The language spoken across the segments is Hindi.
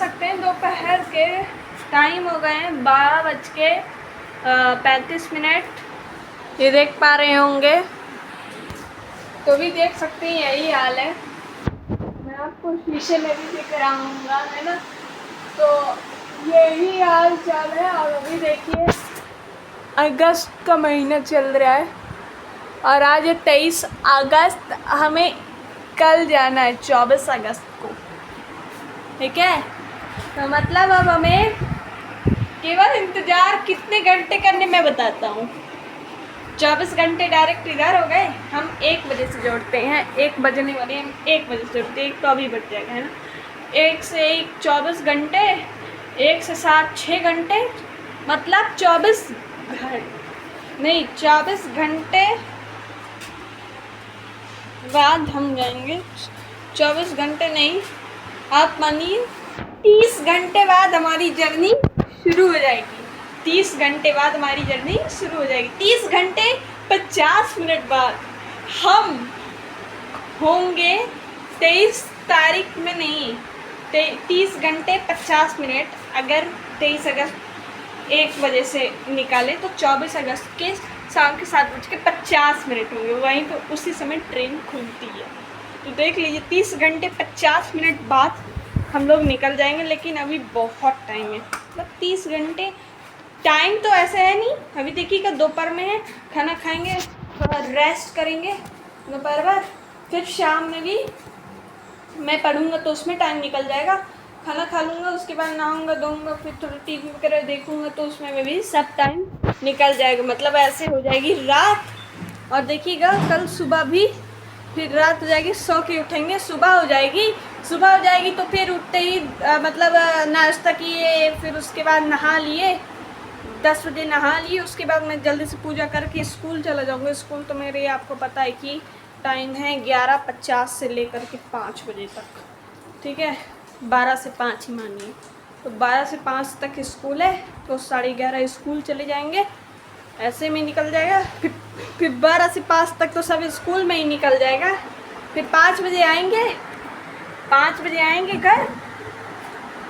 सकते हैं दोपहर के टाइम हो गए हैं 12:35। ये देख पा रहे होंगे, तो भी देख सकते हैं यही हाल है। मैं आपको शीशे में भी दिख रहा हूँगा, है ना। तो यही हाल चाल है। और अभी देखिए अगस्त का महीना चल रहा है और आज 23 अगस्त, हमें कल जाना है 24 अगस्त को, ठीक है। तो मतलब अब हमें केवल इंतज़ार कितने घंटे करने मैं बताता हूँ। 24 घंटे डायरेक्ट इधर हो गए। हम 1 बजे से जोड़ते हैं, 1 बजने वाले हम 1 बजे से जोड़ते हैं, 1 तो अभी बज जाएगा, है ना। 1 से 1 24 घंटे, 1 से 7 6 घंटे, मतलब 24 घंटे बाद हम जाएंगे। 24 घंटे नहीं, आप मानिए 30 घंटे बाद हमारी जर्नी शुरू हो जाएगी। 30 घंटे बाद हमारी जर्नी शुरू हो जाएगी। 30 घंटे 50 मिनट बाद हम होंगे 23 तारीख में, नहीं 30 घंटे 50 मिनट। अगर 23 अगस्त 1 बजे से निकाले तो 24 अगस्त के शाम के 7:50 होंगे। वहीं पर उसी समय ट्रेन खुलती है। तो देख लीजिए 30 घंटे 50 मिनट बाद हम लोग निकल जाएंगे। लेकिन अभी बहुत टाइम है, मतलब 30 घंटे टाइम तो ऐसे है नहीं। अभी देखिएगा दोपहर में है, खाना खाएंगे, थोड़ा रेस्ट करेंगे दोपहर बाद, फिर शाम में भी मैं पढ़ूंगा तो उसमें टाइम निकल जाएगा। खाना खा लूँगा, उसके बाद नहाऊंगा धोऊंगा, फिर थोड़ा टीवी वगैरह देखूंगा तो उसमें भी सब टाइम निकल जाएगा। मतलब ऐसे हो जाएगी रात। और देखिएगा कल सुबह भी फिर रात हो जाएगी, सो के उठेंगे, सुबह हो जाएगी तो फिर उठते ही मतलब नाश्ता किए, फिर उसके बाद नहा लिए, 10 बजे नहा लिए। उसके बाद मैं जल्दी से पूजा करके स्कूल चला जाऊँगा। स्कूल तो मेरे आपको पता है कि टाइम है 11:50 से लेकर के 5 बजे तक, ठीक है। 12 से 5 ही मानिए, तो 12 से 5 तक स्कूल है, तो 11:30 स्कूल चले जाएंगे, ऐसे में निकल जाएगा। फिर 12 से 5 तक तो सब स्कूल में ही निकल जाएगा। फिर 5 बजे आएंगे घर।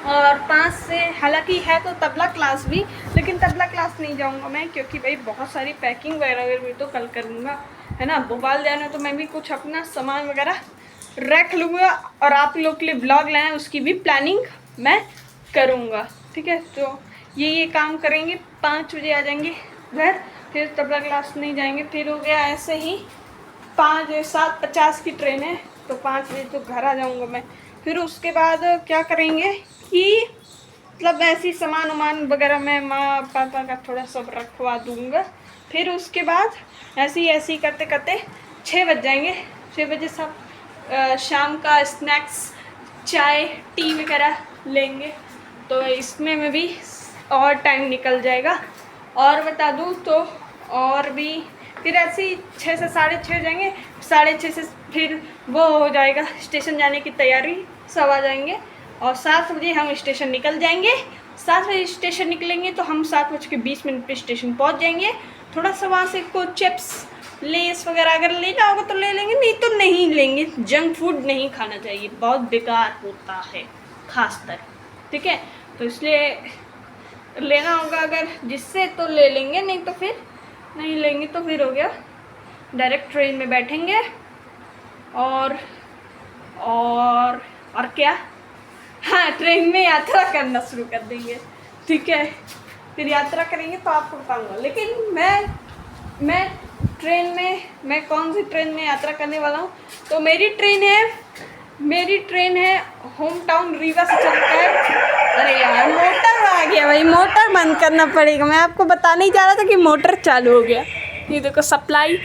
और 5 से हालांकि है तो तबला क्लास भी, लेकिन तबला क्लास नहीं जाऊंगा मैं, क्योंकि भाई बहुत सारी पैकिंग वगैरह भी तो कल करूँगा, है ना। भोपाल जाना तो मैं भी कुछ अपना सामान वगैरह रख लूँगा और आप लोग के लिए ब्लॉग लाएँ उसकी भी प्लानिंग मैं करूँगा, ठीक है। तो ये काम करेंगे, 5 बजे आ जाएंगे घर, फिर तबला क्लास नहीं जाएंगे। फिर हो गया ऐसे ही 7:50 की ट्रेन है, तो 5 बजे तो घर आ जाऊँगा मैं। फिर उसके बाद क्या करेंगे कि मतलब ऐसी सामान वगैरह मैं माँ पापा का थोड़ा सब रखवा दूँगा। फिर उसके बाद ऐसे ही करते करते 6 बज जाएंगे। 6 बजे सब शाम का स्नैक्स, चाय, टी वगैरह लेंगे, तो इसमें में भी और टाइम निकल जाएगा। और बता दूँ तो और भी फिर ऐसे ही 6 से 6:30 जाएंगे। 6:30 से फिर वो हो जाएगा स्टेशन जाने की तैयारी, सब आ जाएंगे। और 7 बजे हम स्टेशन निकल जाएंगे। 7 बजे स्टेशन निकलेंगे तो हम 7:20 पे स्टेशन पहुंच जाएंगे। थोड़ा सा वहाँ से कुछ चिप्स, लेस वगैरह अगर लेना होगा तो ले लेंगे, नहीं तो नहीं लेंगे। जंक फूड नहीं खाना चाहिए, बहुत बेकार होता है खासकर, ठीक है। तो इसलिए लेना होगा अगर जिससे तो ले लेंगे, नहीं तो फिर नहीं लेंगे। तो फिर हो गया डायरेक्ट ट्रेन में बैठेंगे और क्या, हाँ, ट्रेन में यात्रा करना शुरू कर देंगे, ठीक है। फिर यात्रा करेंगे तो आपको बताऊंगा। लेकिन मैं ट्रेन में, मैं कौन सी ट्रेन में यात्रा करने वाला हूँ, तो मेरी ट्रेन है होम टाउन रीवा से चलकर। अरे यार मोटर आ गया भाई, मोटर बंद करना पड़ेगा। मैं आपको बताने ही जा रहा था कि मोटर चालू हो गया। ये देखो सप्लाई,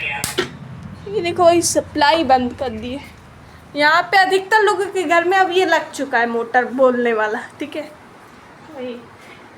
ये देखो ये सप्लाई बंद कर दी है। यहाँ पे अधिकतर लोगों के घर में अब ये लग चुका है मोटर बोलने वाला, ठीक है। वही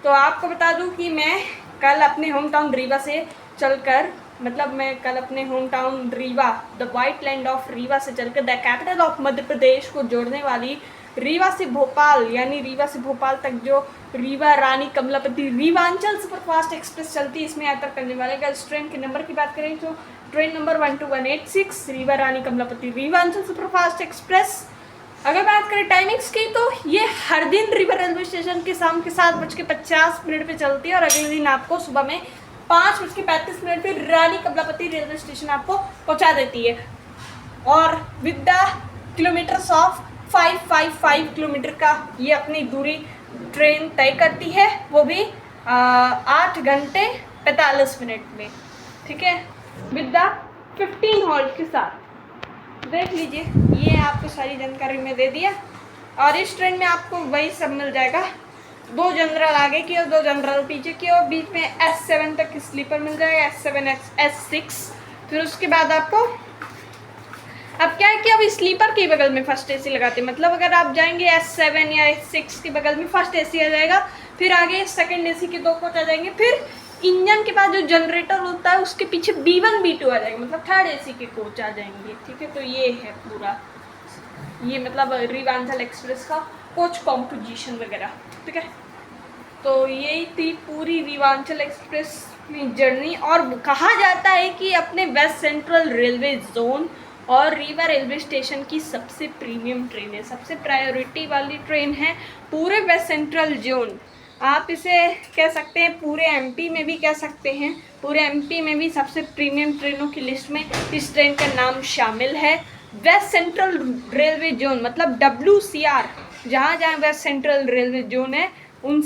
तो आपको बता दूं कि मैं कल अपने होम टाउन रीवा से चलकर, मतलब मैं कल अपने home town Rewa, the white land of Rewa से चलकर the capital of Madhya Pradesh को जोड़ने वाली रीवा से भोपाल, यानी रीवा से भोपाल तक जो रीवा रानी कमलापति रीवांचल सुपरफास्ट एक्सप्रेस चलती है, इसमें यात्रा करने वाले। अगर इस ट्रेन के नंबर की बात करें तो ट्रेन नंबर 12186 रीवा रानी कमलापति रीवांचल सुपरफास्ट एक्सप्रेस अगर बात करें टाइमिंग्स की तो ये हर दिन रिवर रेलवे स्टेशन के शाम के 7:50 पे चलती है और अगले दिन आपको सुबह में 5:35 पे रानी कमलापति रेलवे स्टेशन आपको पहुंचा देती है। और with the kilometres of 555 kilometre का ये अपनी दूरी ट्रेन तय करती है, वो भी 8 घंटे 45 मिनट में, ठीक है, विद द 15 हॉल्ट के साथ। देख लीजिए, ये आपको सारी जानकारी में दे दिया। और इस ट्रेन में आपको वही सब मिल जाएगा, 2 जनरल आगे की और 2 जनरल पीछे की, और बीच में S7 तक स्लीपर मिल जाएगा, S7 S6। फिर उसके बाद आपको अब क्या है कि अब स्लीपर के बगल में फर्स्ट AC लगाते हैं, मतलब अगर आप जाएंगे S7 या S6 के बगल में फर्स्ट AC आ जाएगा, फिर आगे सेकंड AC के 2 कोच आ जाएंगे, फिर इंजन के पास जो जनरेटर होता है उसके पीछे B1 B2 आ जाएगा, मतलब थर्ड AC के कोच आ जाएंगे, ठीक है। तो ये है पूरा, ये मतलब रीवांचल एक्सप्रेस का कोच कॉम्पोजिशन वगैरह, ठीक है। तो यही थी पूरी रीवांचल एक्सप्रेस में जर्नी। और कहा जाता है कि अपने वेस्ट सेंट्रल रेलवे जोन और रीवा रेलवे स्टेशन की सबसे प्रीमियम ट्रेन है, सबसे प्रायोरिटी वाली ट्रेन है पूरे वेस्ट सेंट्रल जोन। आप इसे कह सकते हैं पूरे MP में भी कह सकते हैं, पूरे MP में भी सबसे प्रीमियम ट्रेनों की लिस्ट में इस ट्रेन का नाम शामिल है। वेस्ट सेंट्रल रेलवे जोन मतलब WCR, जहाँ जहाँ वेस्ट सेंट्रल रेलवे जोन है उन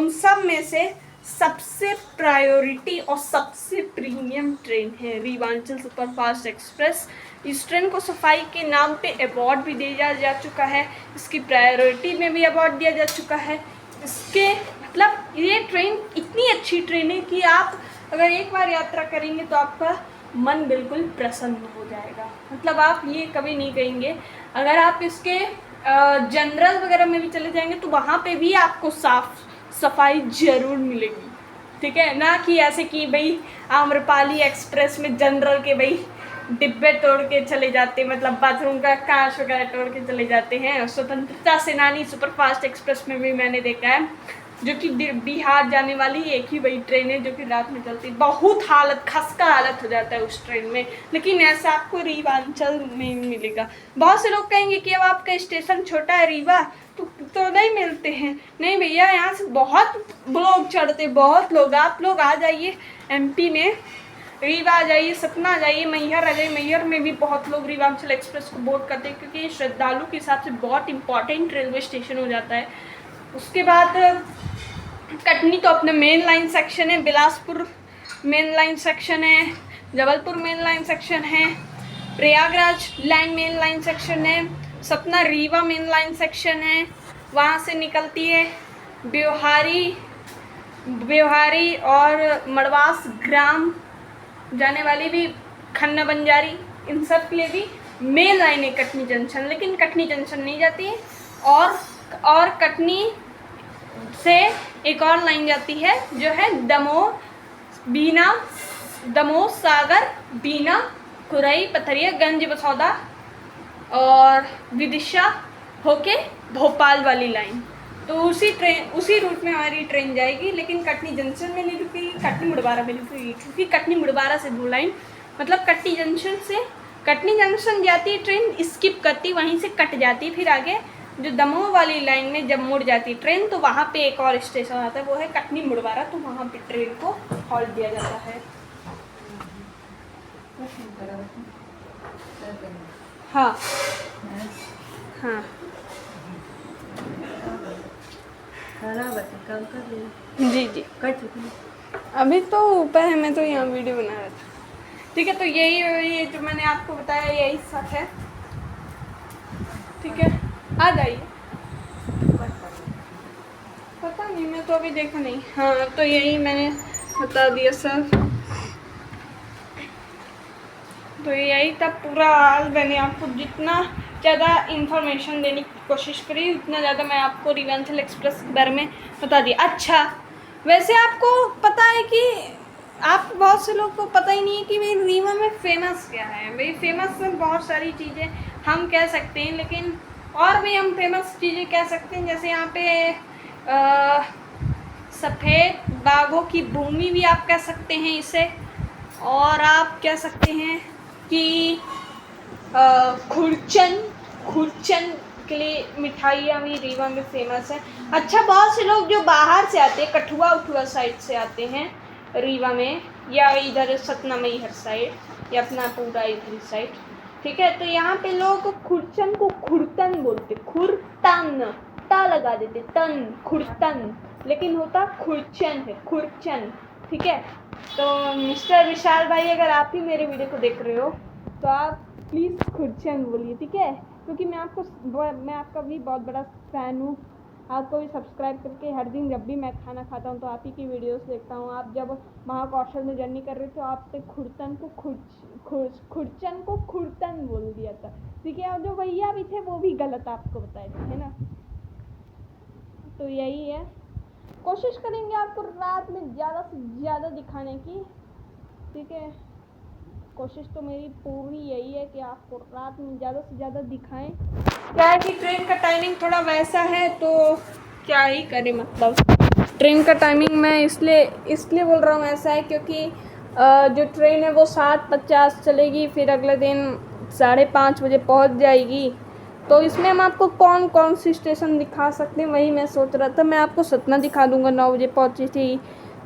सब में से सबसे प्रायोरिटी और सबसे प्रीमियम ट्रेन है रीवांचल सुपरफास्ट एक्सप्रेस। इस ट्रेन को सफाई के नाम पे अवार्ड भी दिया जा चुका है, इसकी प्रायोरिटी में भी अवार्ड दिया जा चुका है। इसके मतलब ये ट्रेन इतनी अच्छी ट्रेन है कि आप अगर एक बार यात्रा करेंगे तो आपका मन बिल्कुल प्रसन्न हो जाएगा, मतलब आप ये कभी नहीं कहेंगे। अगर आप इसके जनरल वगैरह में भी चले जाएंगे तो वहाँ पे भी आपको साफ सफाई जरूर मिलेगी, ठीक है ना, कि ऐसे कि भाई आम्रपाली एक्सप्रेस में जनरल के भाई डिब्बे तोड़ के चले जाते, मतलब बाथरूम का कांच वगैरह तोड़ के चले जाते हैं। स्वतंत्रता सेनानी सुपरफास्ट एक्सप्रेस में भी मैंने देखा है, जो कि बिहार जाने वाली एक ही वही ट्रेन है जो कि रात में चलती है। बहुत खस्ता हालत हो जाता है उस ट्रेन में, लेकिन ऐसा आपको रीवांचल में मिलेगा। बहुत से लोग कहेंगे कि अब आपका स्टेशन छोटा है रीवा तो नहीं मिलते हैं, नहीं भैया, यहाँ से बहुत लोग चढ़ते, बहुत लोग, आप लोग आ जाइए MP में, रीवा आ जाइए, सतना आ जाइए, मैहर आ जाइए। मैहर में भी बहुत लोग रीवांचल एक्सप्रेस को बोर्ड करते हैं क्योंकि श्रद्धालु के हिसाब से बहुत इंपॉर्टेंट रेलवे स्टेशन हो जाता है। उसके बाद कटनी तो अपना मेन लाइन सेक्शन है, बिलासपुर मेन लाइन सेक्शन है, जबलपुर मेन लाइन सेक्शन है, प्रयागराज मेन लाइन सेक्शन है, Satna Rewa main line section है। वहाँ से निकलती है ब्योहारी और मड़वास ग्राम जाने वाली भी खन्ना बंजारी, इन सब के लिए भी मेन लाइन है कटनी जंक्शन, लेकिन कटनी जंक्शन नहीं जाती है। और कटनी से एक और लाइन जाती है जो है दमोह सागर बीना खुरई पथरिया गंज बसौदा और विदिशा होके भोपाल वाली लाइन। तो उसी रूट में हमारी ट्रेन जाएगी, लेकिन कटनी जंक्शन में नहीं रुकेगी, कटनी मुड़वारा में रुकेगी, क्योंकि कटनी मुड़वारा से 2 लाइन, मतलब कटनी जंक्शन जाती है ट्रेन, स्किप करती, वहीं से कट जाती, फिर आगे जो दमोह वाली लाइन में जब मुड़ जाती है ट्रेन तो वहाँ पे एक और स्टेशन आता है, वो है कटनी मुड़वारा, तो वहाँ पे ट्रेन को हॉल्ट दिया जाता है। हाँ हाँ जी कर चुकी अभी तो ऊपर है, मैं तो यहाँ वीडियो बना रहा था, ठीक है। तो यही जो मैंने आपको बताया यही सब है, ठीक है, आ जाइए। पता नहीं, मैं तो अभी देखा नहीं। हाँ, तो यही मैंने बता दिया सर। तो यही था पूरा, आज मैंने आपको जितना ज़्यादा इंफॉर्मेशन देने की कोशिश करी उतना ज़्यादा मैं आपको रीवांचल एक्सप्रेस के बारे में बता दिया। अच्छा, वैसे आपको पता है कि आप बहुत से लोग को पता ही नहीं है कि भाई रीवा में फेमस क्या है। भाई फेमस में बहुत सारी चीज़ें हम कह सकते हैं, लेकिन और भी हम फेमस चीज़ें कह सकते हैं, जैसे यहाँ पे सफ़ेद बाघों की भूमि भी आप कह सकते हैं इसे, और आप कह सकते हैं कि खुरचन खुरचन के लिए मिठाइयाँ भी रीवा में फेमस है। अच्छा, बहुत से लोग जो बाहर से आते हैं, कठुआ उठुआ साइड से आते हैं रीवा में, या इधर सतना मैहर साइड, या अपना पूरा इधर साइड, ठीक है, तो यहाँ पे लोग खुरचन को खुरतन बोलते, खुरतन, ता लगा देते, तन, खुरतन, लेकिन होता खुरचन है, खुरचन, ठीक है। तो मिस्टर विशाल भाई, अगर आप ही मेरे वीडियो को देख रहे हो तो आप प्लीज़ खुरचन बोलिए, ठीक है, क्योंकि मैं आपका भी बहुत बड़ा फ़ैन हूँ। आपको भी सब्सक्राइब करके हर दिन जब भी मैं खाना खाता हूँ तो आप ही की वीडियोस देखता हूँ। आप जब महाकौशल में जर्नी कर रहे थे तो आपने खुरचन को खुरतन बोल दिया था, ठीक है, और जो भैया भी थे वो भी गलत आपको बताए थे, है ना। तो यही है, कोशिश करेंगे आपको रात में ज़्यादा से ज़्यादा दिखाने की, ठीक है। कोशिश तो मेरी पूरी यही है कि आपको रात में ज़्यादा से ज़्यादा दिखाएं। क्या है कि ट्रेन का टाइमिंग थोड़ा वैसा है, तो क्या ही करें, मतलब ट्रेन का टाइमिंग मैं इसलिए बोल रहा हूँ ऐसा है, क्योंकि जो ट्रेन है वो 7:50 चलेगी, फिर अगले दिन 5:30 बजे पहुँच जाएगी। तो इसमें हम आपको कौन कौन सी स्टेशन दिखा सकते हैं, वही मैं सोच रहा था। मैं आपको सतना दिखा दूँगा, 9 बजे पहुँची थी।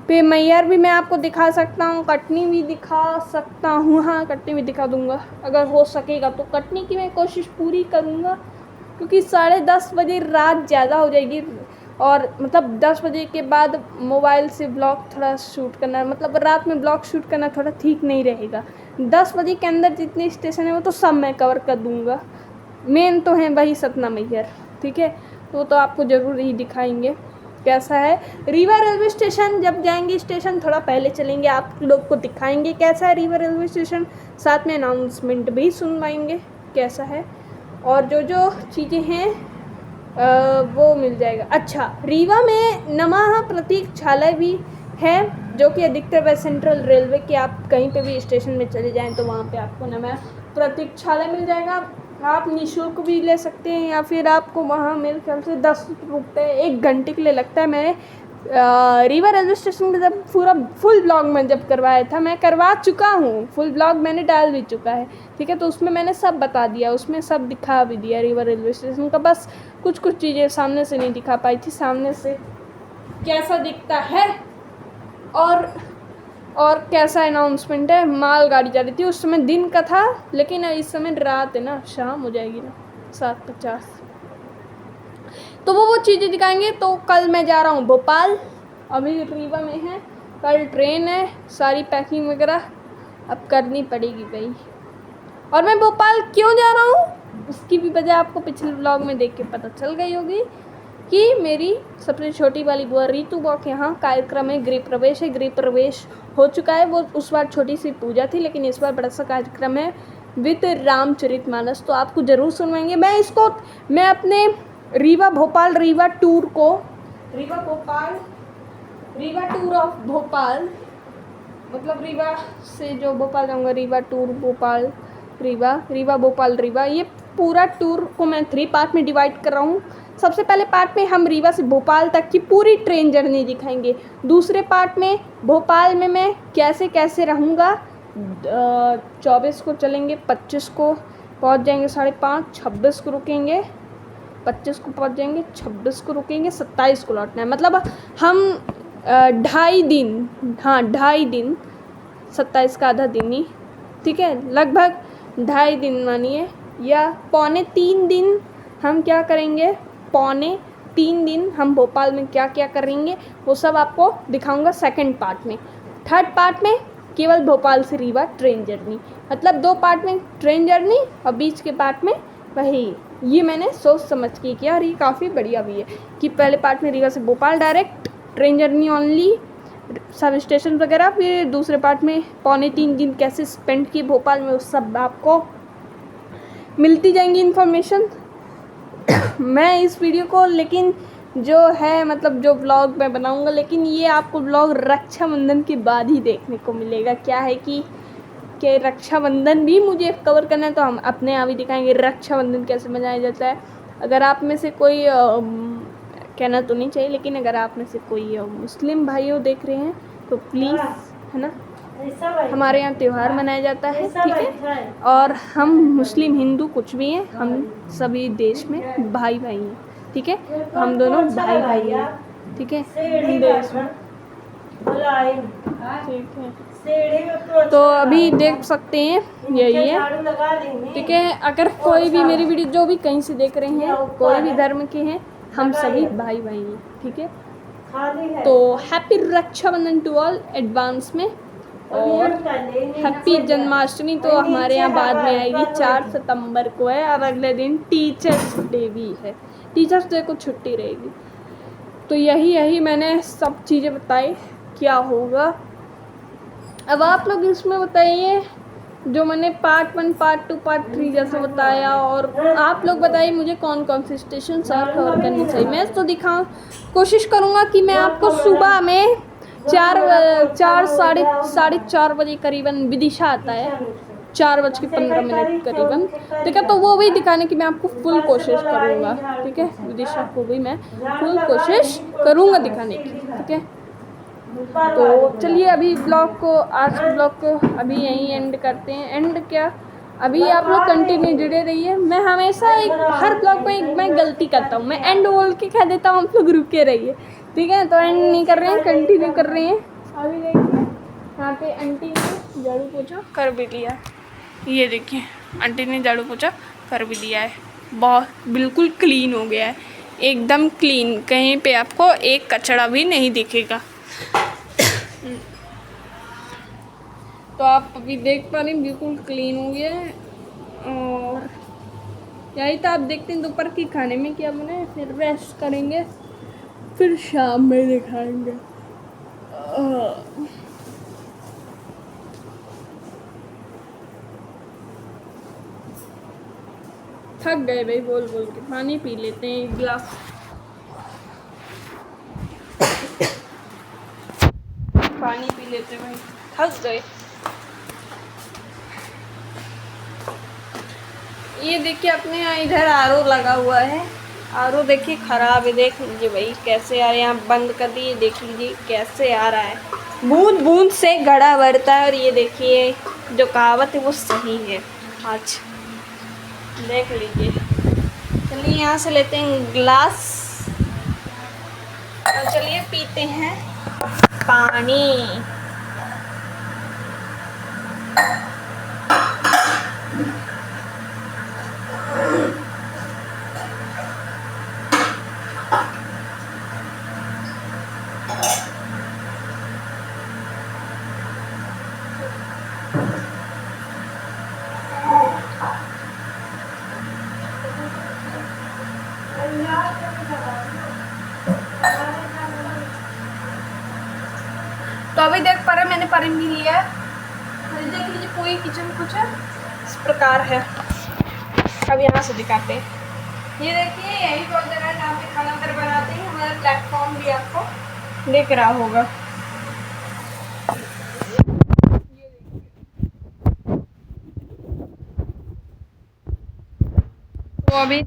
फिर मैहर भी मैं आपको दिखा सकता हूँ, कटनी भी दिखा सकता हूँ, हाँ कटनी भी दिखा दूँगा अगर हो सकेगा तो। कटनी की मैं कोशिश पूरी करूँगा, क्योंकि 10:30 बजे रात ज़्यादा हो जाएगी, और मतलब 10 बजे के बाद मोबाइल से ब्लॉग थोड़ा शूट करना, मतलब रात में ब्लॉग शूट करना थोड़ा ठीक नहीं रहेगा। 10 बजे के अंदर जितने स्टेशन है वो तो सब मैं कवर कर दूँगा। मेन तो है वही सतना मैहर, ठीक है, तो आपको ज़रूर ही दिखाएंगे कैसा है। रीवा रेलवे स्टेशन जब जाएंगे, स्टेशन थोड़ा पहले चलेंगे, आप लोग को दिखाएंगे कैसा है रीवा रेलवे स्टेशन, साथ में अनाउंसमेंट भी सुनवाएंगे कैसा है, और जो चीज़ें हैं वो मिल जाएगा। अच्छा, रीवा में नमः प्रतीक्षालय भी है, जो कि अधिकतर व सेंट्रल रेलवे के आप कहीं पे भी स्टेशन में चले जाएं तो वहाँ पे आपको नमः प्रतीक्षालय मिल जाएगा। आप निःशुल्क भी ले सकते हैं, या फिर आपको वहाँ मेरे ख्याल से 10 रुपये 1 घंटे के लिए लगता है। मैंने रीवा रेलवे स्टेशन पे जब पूरा फुल ब्लॉग में जब करवाया था, मैं करवा चुका हूँ, फुल ब्लॉग मैंने डाल भी चुका है, ठीक है, तो उसमें मैंने सब बता दिया, उसमें सब दिखा भी दिया रीवा रेलवे स्टेशन का। बस कुछ चीज़ें सामने से नहीं दिखा पाई थी, सामने से कैसा दिखता है और कैसा अनाउंसमेंट है। मालगाड़ी जा रही थी, उस समय दिन का था, लेकिन इस समय रात है ना, शाम हो जाएगी ना, 7:50, तो वो चीज़ें दिखाएंगे। तो कल मैं जा रहा हूँ भोपाल, अभी रीवा में है, कल ट्रेन है, सारी पैकिंग वगैरह अब करनी पड़ेगी भाई। और मैं भोपाल क्यों जा रहा हूँ उसकी भी वजह आपको पिछले ब्लॉग में देख के पता चल गई होगी, कि मेरी सबसे छोटी वाली बुआ रीतू बुआ के यहाँ कार्यक्रम है, गृह प्रवेश है, गृह प्रवेश हो चुका है। वो उस बार छोटी सी पूजा थी, लेकिन इस बार बड़ा सा कार्यक्रम है विद रामचरितमानस, तो आपको ज़रूर सुनवाएंगे। मैं अपने रीवा टूर ऑफ भोपाल, मतलब रीवा से जो भोपाल जाऊँगा, रीवा टूर भोपाल रीवा भोपाल रीवा, ये पूरा टूर को मैं 3 पार्ट में डिवाइड कर रहा हूँ। सबसे पहले पार्ट में हम रीवा से भोपाल तक की पूरी ट्रेन जर्नी दिखाएंगे। दूसरे पार्ट में भोपाल में मैं कैसे रहूँगा, 24 को चलेंगे, 25 को पहुँच जाएंगे 5:30, 26 को रुकेंगे, 25 को पहुँच जाएंगे, 26 को रुकेंगे, 27 को लौटना है। मतलब हम 2.5 दिन, हाँ 2.5 दिन, 27 का आधा दिन ही, ठीक है, लगभग 2.5 दिन मानिए, या 2.25 दिन हम क्या करेंगे, 2.25 दिन हम भोपाल में क्या करेंगे वो सब आपको दिखाऊंगा सेकंड पार्ट में। थर्ड पार्ट में केवल भोपाल से रीवा ट्रेन जर्नी, मतलब 2 पार्ट में ट्रेन जर्नी, और बीच के पार्ट में वही, ये मैंने सोच समझ के किया, और ये काफ़ी बढ़िया भी है कि पहले पार्ट में रीवा से Bhopal direct train journey only, sub station वगैरह, फिर दूसरे पार्ट में 2.25 दिन कैसे स्पेंड किए भोपाल में, उस सब आपको मिलती जाएंगी इन्फॉर्मेशन। मैं इस वीडियो को, लेकिन जो है मतलब जो व्लॉग मैं बनाऊंगा, लेकिन ये आपको व्लॉग रक्षाबंधन के बाद ही देखने को मिलेगा। क्या है कि रक्षाबंधन भी मुझे कवर करना है, तो हम अपने आप ही दिखाएंगे रक्षाबंधन कैसे मनाया जाता है। अगर आप में से कोई कहना तो नहीं चाहिए, लेकिन अगर आप में से कोई मुस्लिम भाइयों देख रहे हैं तो प्लीज़, है ना, हमारे यहाँ त्यौहार मनाया जाता है, ठीक है। और हम मुस्लिम हिंदू कुछ भी हैं, हम सभी देश में भाई भाई हैं, ठीक है। हम दोनों भाई भाई हैं, ठीक है, देश में, ठीक है। तो अभी देख सकते हैं यही है, ठीक है। अगर कोई भी मेरी वीडियो जो भी कहीं से देख रहे हैं, कोई भी धर्म के हैं, हम सभी भाई भाई हैं, ठीक है। तो happy Rakshabandhan to all advance में, और हैप्पी जन्माष्टमी तो हमारे यहाँ बाद में आएगी, 4 सितंबर को है। और अगले दिन टीचर्स डे भी है, टीचर्स डे को छुट्टी रहेगी। तो यही मैंने सब चीज़ें बताई क्या होगा। अब आप लोग इसमें बताइए, जो मैंने पार्ट 1, पार्ट 2, पार्ट 3 जैसे बताया, और आप लोग बताइए मुझे कौन कौन से स्टेशन और कवर करनी चाहिए। मैं तो कोशिश करूँगा कि मैं आपको सुबह में 4 साढ़े 4 बजे करीबन विदिशा आता है, 4:15 करीबन, ठीक है। तो वो भी दिखाने की मैं आपको फुल कोशिश करूँगा, ठीक है। विदिशा को भी मैं फुल कोशिश करूँगा दिखाने की, ठीक है। तो चलिए अभी आज के ब्लॉग को अभी यहीं एंड करते हैं। एंड क्या, अभी आप लोग कंटिन्यू जुड़े रहिए। मैं हमेशा हर ब्लॉग में मैं गलती करता हूँ, मैं एंड बोल के कह देता हूँ, आप लोग रुके रहिए, ठीक है। तो एंड नहीं कर रहे हैं, कंटिन्यू कर रहे हैं। अभी देखिए यहाँ पे आंटी ने झाड़ू पोछा कर भी लिया, ये देखिए आंटी ने झाड़ू पोछा कर भी दिया है, बहुत बिल्कुल क्लीन हो गया है, एकदम क्लीन, कहीं पे आपको एक कचरा भी नहीं दिखेगा। तो आप अभी देख पा रहे हैं बिल्कुल क्लीन हो गया है। और यही था, आप देखते हैं दोपहर की खाने में क्या बने, फिर रेस्ट करेंगे, फिर शाम में दिखाएंगे। थक गए भाई बोल बोल के, पानी पी लेते हैं एक गिलास। पानी पी लेते हैं भाई, थक गए। ये देखिए अपने यहाँ इधर आरओ लगा हुआ है, आरओ देखिए ख़राब है, देख लीजिए भाई कैसे आ रहा है। यहाँ बंद कर दिए, देख लीजिए कैसे आ रहा है, बूंद बूंद से घड़ा भरता है। और ये देखिए जो कहावत है वो सही है, आज देख लीजिए। चलिए यहाँ से लेते हैं गिलास और चलिए पीते हैं पानी। तो अभी देख पा रहे मैंने पानी भी लिया है, देख लीजिए पूरी किचन कुछ इस प्रकार है। अब यहाँ से दिखाते हैं, ये देखिए यही तो जगह है जहाँ पे खाना वगैरह बनाते हैं। हमारा प्लेटफॉर्म भी आपको दिख रहा होगा, तो अभी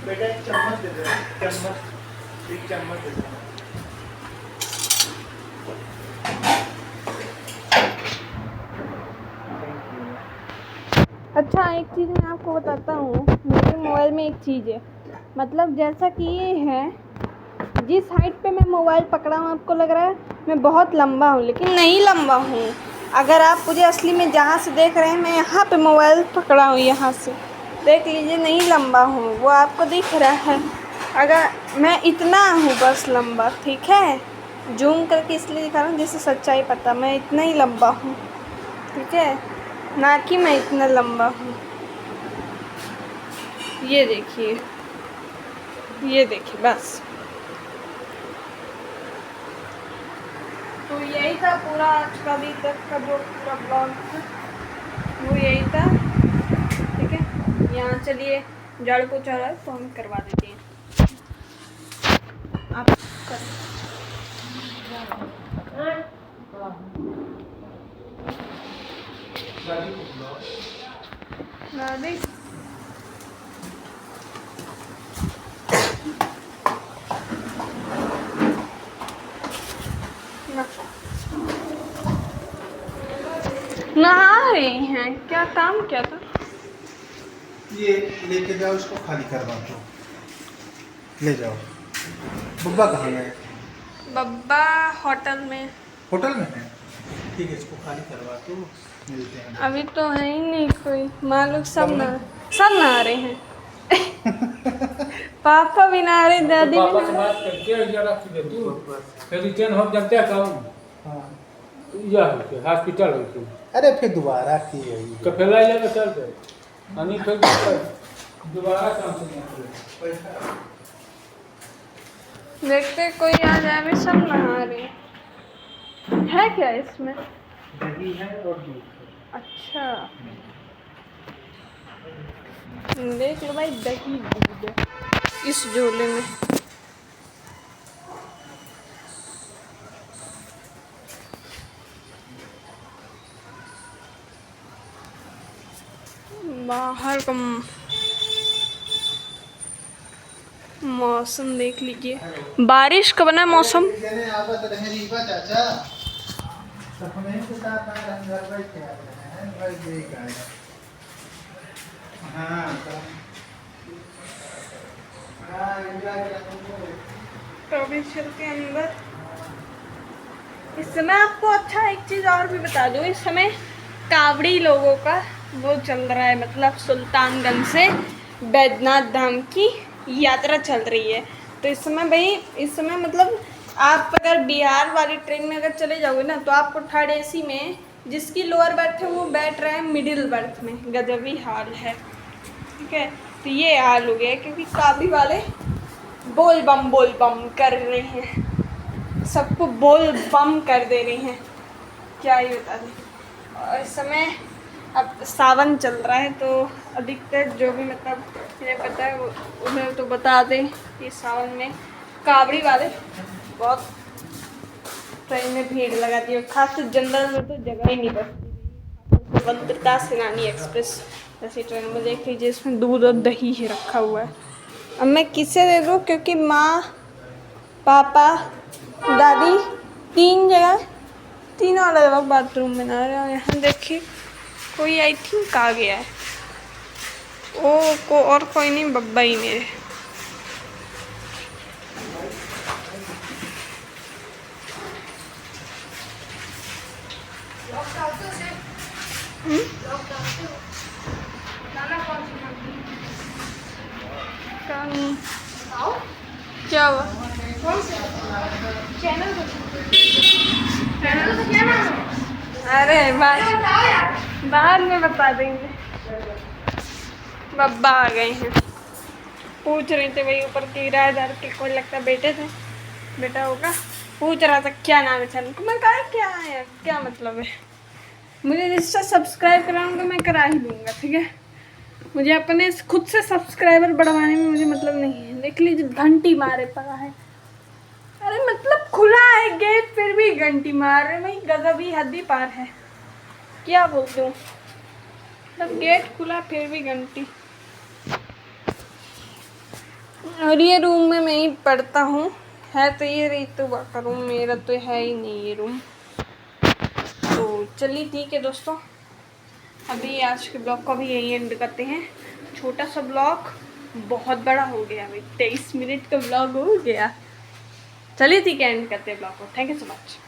बेटा एक चम्मच दे दो, एक चम्मच दे दो। अच्छा एक चीज़ मैं आपको बताता हूँ, मेरे मोबाइल में एक चीज़ है, मतलब जैसा कि ये है, जिस हाइट पे मैं मोबाइल पकड़ा हूँ आपको लग रहा है मैं बहुत लंबा हूँ, लेकिन नहीं लंबा हूँ। अगर आप मुझे असली में जहाँ से देख रहे हैं, मैं यहाँ पे मोबाइल पकड़ा हूँ, यहाँ से देख लीजिए, नहीं लंबा हूँ, वो आपको दिख रहा है। अगर मैं इतना हूँ बस लंबा, ठीक है, जूम करके इसलिए दिखा रहा हूँ जिससे सच्चाई पता, मैं इतना ही लंबा हूँ, ठीक है, ना कि मैं इतना लंबा हूँ। ये देखिए, ये देखिए बस। तो यही था पूरा आज का अभी तक का जो पूरा ब्लॉग था, वो यही था, ठीक है। यहाँ चलिए झाड़ू पोछा रहा है तो हम करवा देते हैं, आप कर नहा रही हैं, क्या काम क्या था? ये लेके जाओ, इसको खाली करवा दो, ले जाओ। बब्बा कहाँ गए? बब्बा होटल में। होटल में है, ठीक है, इसको खाली करवा दो, मिलते हैं। अभी तो है ही नहीं कोई, माँ लोग सब नहा रहे हैं। पापा भी नहा रहे, दादी पापा भी से नहा बात करके या रख दे तू फिर रिटर्न हो जब तक आऊं हाँ। या हो हॉस्पिटल हो तू अरे फिर दोबारा की है तो फिर ला जाएगा चल दे अनि फिर दोबारा काम से नहीं देखते कोई आ जाए, अभी सब नहा रहे हैं। है क्या इसमें? दही है और दूध है। अच्छा देख लो भाई, दही दूध है इस झोले में। बाहर का मौसम देख लीजिए, बारिश का बना मौसम। चाचा सपने के साथ घर बैठे आ रहे हैं भाई, देख आए। हाँ तो अभी चलते हैं अंदर। इस समय आपको अच्छा एक चीज़ और भी बता दूँ, इस समय कावड़ी लोगों का वो चल रहा है, मतलब सुल्तानगंज से बैद्यनाथ धाम की यात्रा चल रही है। तो इस समय भाई, इस समय मतलब आप अगर बिहार वाली ट्रेन में अगर चले जाओगे ना, तो आपको थर्ड एसी में जिसकी लोअर बर्थ है वो बैठ रहा है मिडिल बर्थ में। गजबी हाल है, ठीक है। तो ये हाल हो गया है क्योंकि कावड़ी वाले बोल बम कर रहे हैं, सबको बोल बम कर दे रही हैं, क्या ही बता दें। और इस समय अब सावन चल रहा है, तो अधिकतर जो भी मतलब मुझे पता है वो उन्हें तो बता दें कि सावन में कावड़ी वाले बहुत ट्रेन में भीड़ लगाती है, खासकर जनरल में तो जगह ही नहीं बचती। स्वतंत्रता सेनानी एक्सप्रेस जैसी ट्रेन में देख लीजिए, इसमें दूध और दही ही रखा हुआ है। अब मैं किसे दे दूँ, क्योंकि माँ पापा दादी तीनों अलग अलग बाथरूम में नहा रहे हैं। यहाँ देखिए कोई आई थिंक आ गया है, ओ को और कोई नहीं, बब्बा ही मेरे। क्या हुआ? अरे बाद में बता देंगे। बब्बा आ गए हैं, पूछ रहे थे वही ऊपर किराएदार के, कोई लगता बेटा होगा, पूछ रहा था क्या नाम है चैनल को। मैं कहा क्या है, क्या मतलब है, मुझे जिससे सब्सक्राइब कराऊंगा मैं करा ही दूंगा, ठीक है। मुझे अपने खुद से सब्सक्राइबर बढ़वाने में मुझे मतलब नहीं है। देख लीजिए घंटी मारे पड़ा है, अरे मतलब खुला है गेट फिर भी घंटी मार रहे भाई, गजब ही हद ही पार है, क्या बोलते हो। मतलब गेट खुला फिर भी घंटी। और ये रूम में मैं ही पढ़ता हूँ, है तो ये रीतू का रूम, मेरा तो है ही नहीं ये रूम। तो चलिए ठीक है दोस्तों, अभी आज के ब्लॉग को भी यही एंड करते हैं। छोटा सा ब्लॉग बहुत बड़ा हो गया भाई, 23 मिनट का ब्लॉग हो गया। चलिए ठीक है, एंड करते हैं ब्लॉग को। Thank you so much.